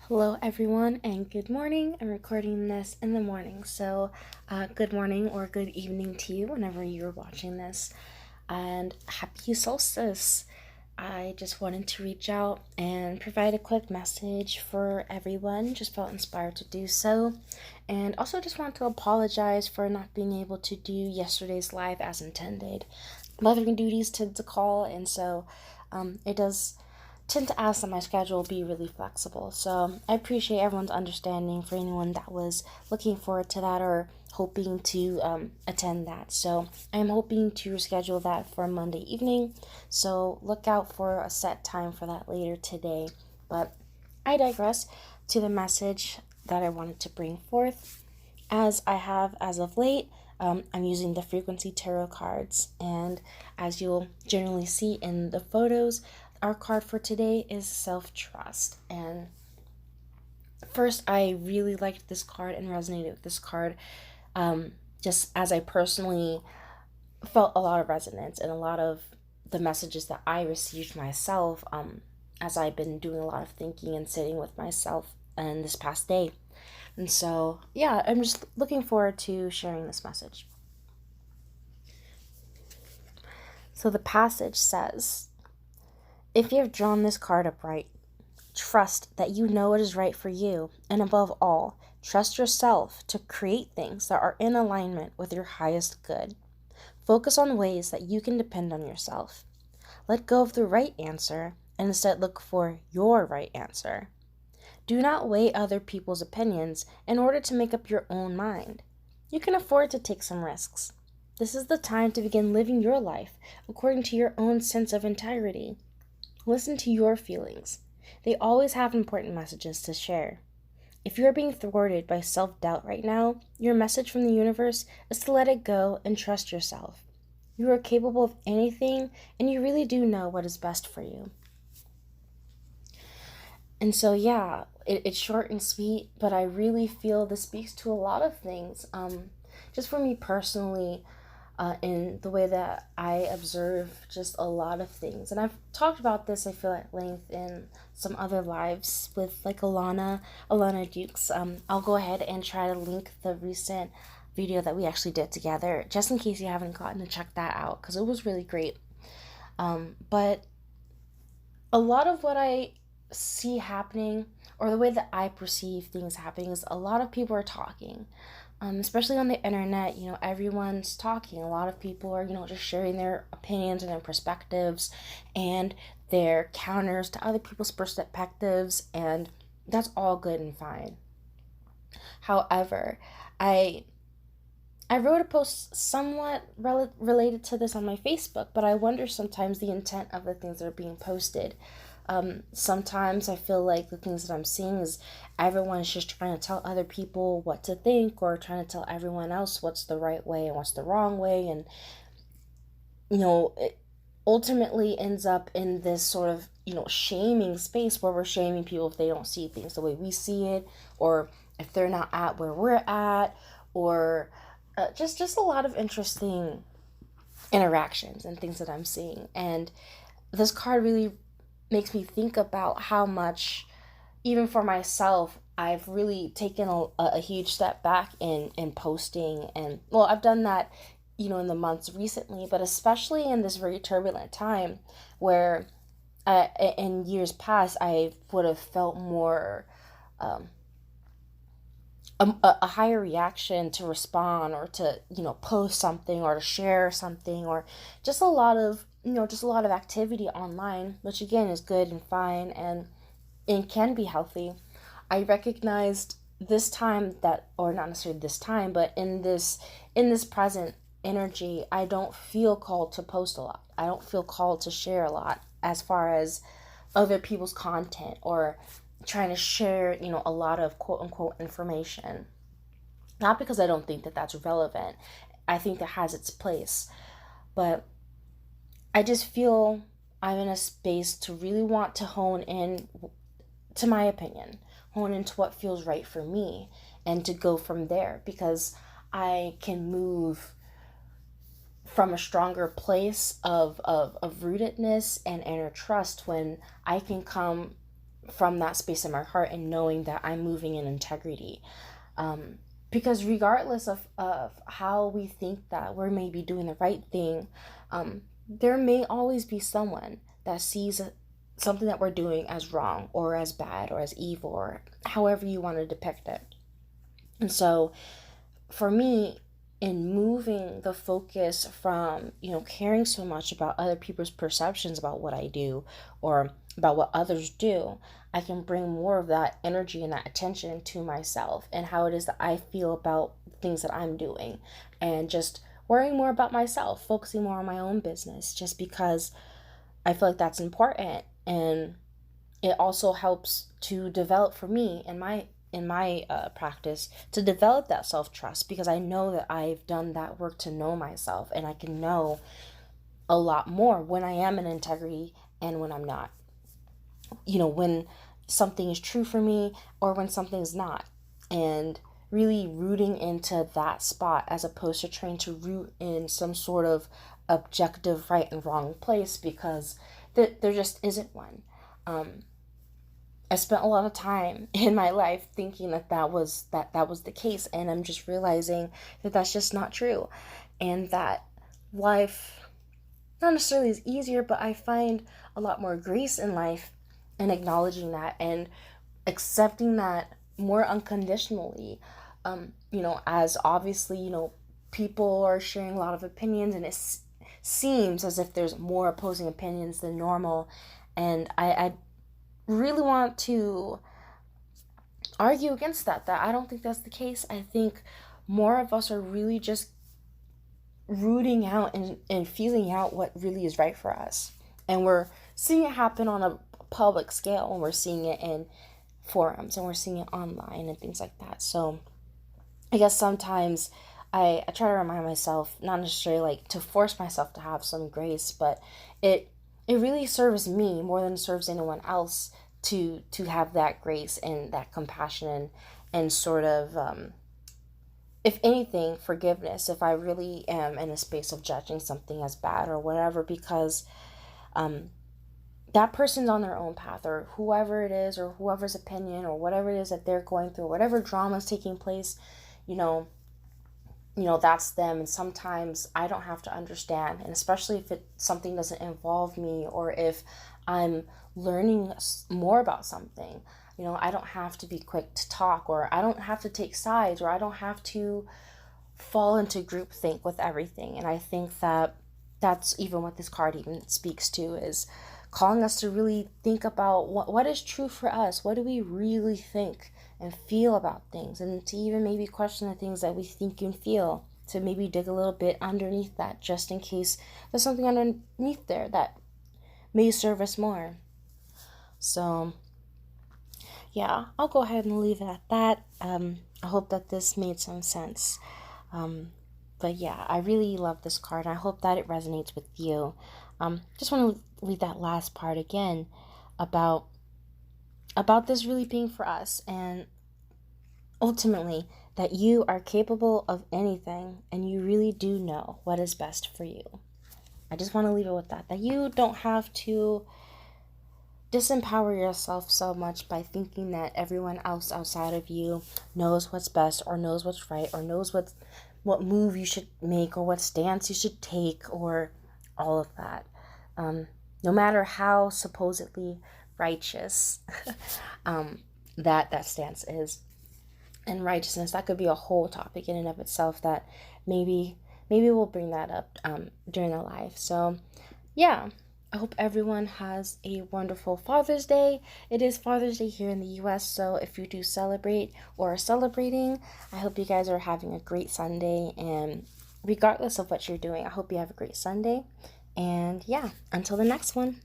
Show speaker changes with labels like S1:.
S1: Hello, everyone, and good morning. I'm recording this in the morning, so good morning or good evening to you whenever you're watching this, and happy solstice. I just wanted to reach out and provide a quick message for everyone. Just felt inspired to do so, and also just want to apologize for not being able to do yesterday's live as intended. Mothering duties tend to call, and so it does tend to ask that my schedule be really flexible. So I appreciate everyone's understanding for anyone that was looking forward to that or hoping to attend that. So I'm hoping to reschedule that for Monday evening. So look out for a set time for that later today. But I digress to the message that I wanted to bring forth. As I have as of late, I'm using the frequency tarot cards, and as you'll generally see in the photos, our card for today is self-trust. And first, I really liked this card and resonated with this card, just as I personally felt a lot of resonance and a lot of the messages that I received myself, as I've been doing a lot of thinking and sitting with myself in this past day. And so, yeah, I'm just looking forward to sharing this message. So the passage says, if you have drawn this card upright, trust that you know what is right for you, and above all, trust yourself to create things that are in alignment with your highest good. Focus on ways that you can depend on yourself. Let go of the right answer and instead look for your right answer. Do not weigh other people's opinions in order to make up your own mind. You can afford to take some risks. This is the time to begin living your life according to your own sense of integrity. Listen to your feelings. They always have important messages to share. If you are being thwarted by self-doubt right now, your message from the universe is to let it go and trust yourself. You are capable of anything, and you really do know what is best for you. And so, yeah, it's short and sweet, but I really feel this speaks to a lot of things. Just for me personally, in the way that I observe just a lot of things. And I've talked about this, I feel, at length in some other lives with like Alana Dukes. I'll go ahead and try to link the recent video that we actually did together, just in case you haven't gotten to check that out, because it was really great. But a lot of what I see happening, or the way that I perceive things happening, is a lot of people are talking. Especially on the internet, everyone's talking. A lot of people are, just sharing their opinions and their perspectives and their counters to other people's perspectives, and that's all good and fine. However, I I wrote a post somewhat related to this on my Facebook, but I wonder sometimes the intent of the things that are being posted. Sometimes I feel like the things that I'm seeing is everyone's just trying to tell other people what to think, or trying to tell everyone else what's the right way and what's the wrong way. And, it ultimately ends up in this sort of, shaming space where we're shaming people if they don't see things the way we see it, or if they're not at where we're at, or just a lot of interesting interactions and things that I'm seeing. And this card really makes me think about how much, even for myself, I've really taken a huge step back in posting. And well, I've done that, in the months recently, but especially in this very turbulent time where in years past I would have felt more um, a higher reaction to respond, or to post something, or to share something, or just a lot of activity online, which again is good and fine, and can be healthy. I recognized this time that, or not necessarily this time, but in this present energy, I don't feel called to post a lot. I don't feel called to share a lot as far as other people's content, or trying to share, a lot of quote unquote information. Not because I don't think that that's relevant. I think that has its place. But I just feel I'm in a space to really want to hone in to my opinion, hone into what feels right for me, and to go from there, because I can move from a stronger place of rootedness and inner trust when I can come from that space in my heart and knowing that I'm moving in integrity. Because regardless of how we think that we're maybe doing the right thing, there may always be someone that sees something that we're doing as wrong or as bad or as evil or however you want to depict it. And so for me, in moving the focus from, caring so much about other people's perceptions about what I do or about what others do, I can bring more of that energy and that attention to myself and how it is that I feel about things that I'm doing, and just worrying more about myself, focusing more on my own business, just because I feel like that's important. And it also helps to develop for me in my practice, to develop that self-trust, because I know that I've done that work to know myself, and I can know a lot more when I am in integrity and when I'm not. When something is true for me or when something's not. And really rooting into that spot as opposed to trying to root in some sort of objective right and wrong place, because there just isn't one. I spent a lot of time in my life thinking that was the case, and I'm just realizing that that's just not true, and that life not necessarily is easier, but I find a lot more grace in life and acknowledging that and accepting that more unconditionally. As obviously, people are sharing a lot of opinions, and it seems as if there's more opposing opinions than normal. And I really want to argue against that I don't think that's the case. I think more of us are really just rooting out and feeling out what really is right for us. And we're seeing it happen on a public scale, and we're seeing it in forums, and we're seeing it online and things like that. So I guess sometimes I try to remind myself, not necessarily like to force myself to have some grace, but it really serves me more than it serves anyone else to have that grace and that compassion and sort of, if anything, forgiveness, if I really am in a space of judging something as bad or whatever, because that person's on their own path, or whoever it is, or whoever's opinion, or whatever it is that they're going through, whatever drama is taking place, that's them. And sometimes I don't have to understand, and especially if something doesn't involve me, or if I'm learning more about something, I don't have to be quick to talk, or I don't have to take sides, or I don't have to fall into groupthink with everything. And I think that that's even what this card even speaks to, is calling us to really think about what is true for us. What do we really think and feel about things, and to even maybe question the things that we think and feel, to maybe dig a little bit underneath that, just in case there's something underneath there that may serve us more. So yeah, I'll go ahead and leave it at that. I hope that this made some sense. But yeah, I really love this card, and I hope that it resonates with you. Just want to read that last part again about this really being for us, and ultimately that you are capable of anything, and you really do know what is best for you. I just want to leave it with that you don't have to disempower yourself so much by thinking that everyone else outside of you knows what's best, or knows what's right, or knows what move you should make, or what stance you should take, or all of that. No matter how supposedly righteous that stance is. And righteousness, that could be a whole topic in and of itself, that maybe we'll bring that up during our life. So yeah, I hope everyone has a wonderful Father's Day. It is Father's Day here in the US, so if you do celebrate or are celebrating, I hope you guys are having a great Sunday. And regardless of what you're doing, I hope you have a great Sunday. And yeah, until the next one.